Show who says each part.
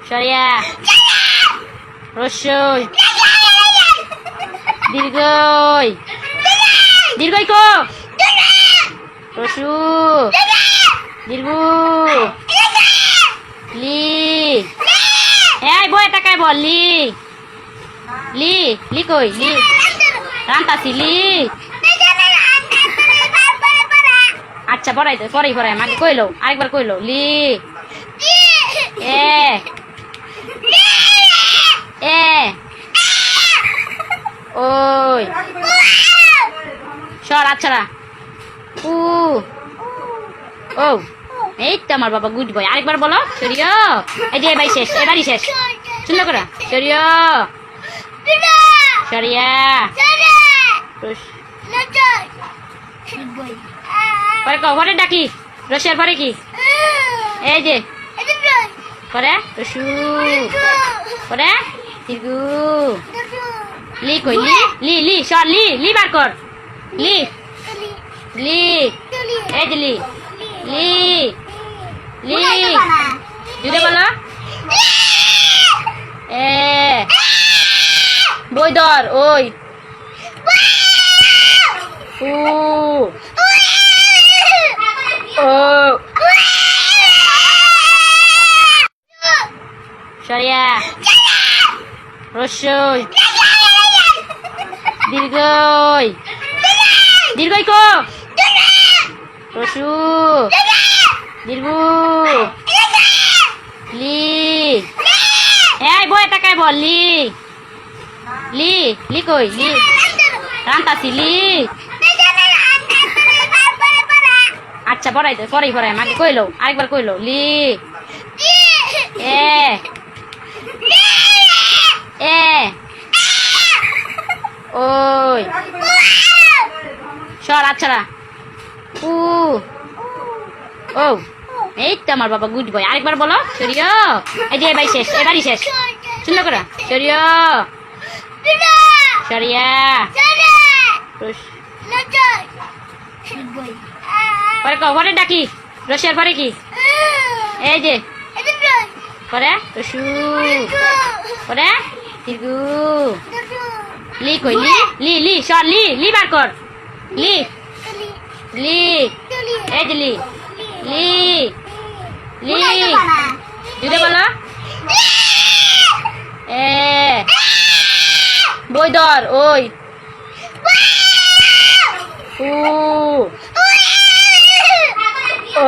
Speaker 1: সরিয়া রস্যই দীর্ঘই দীর্ঘই কো রসু দীর্ঘ লি এই বই টাকায় বল লি লি লি কই লি রান্তাছি লি আচ্ছা পড়াই দে পরেই পড়াই মাকে কইলো আরেকবার কইলো লি এ এ ওই সর আচ্ছা উ ও এই তো আমার বাবা গুড বয় আরেকবার বলো সরিয়া এই যে ভাই শেষ এবারই শেষ সুন্দর করে সরিয়া সরিয়া পরে পরে ডাকি রসের পরে কি এই যে পরে রসু পরে দীর্ঘ লি কই লি লি লি সর লি লি বার কর লি লি এই যে লি লি লি জুড়ে বলো এ বই ধর ওই উ ও সরিয়া রস্যই দীর্ঘই দীর্ঘই কো রসু দীর্ঘ লি এই বই টাকায় বল লি লি লি কই লি রান্তাছি লি আচ্ছা পড়াই দে পরেই পড়াই মাকে কইলো আরেকবার কইলো লি এ এ ওই সর আচ্ছা উ ও এই তো আমার বাবা গুড বয় আরেকবার বলো সরিয়া এই যে ভাই শেষ এবারই শেষ সুন্দর করে সরিয়া সরিয়া পরে পরে ডাকি রসের পরে কি এই যে পরে রসু পরে দীর্ঘ লি কই লি লি লি সর লি লি বার কর লি লি এই যে লি লি লি জুড়ে বলো এ বই ধর ওই উ ও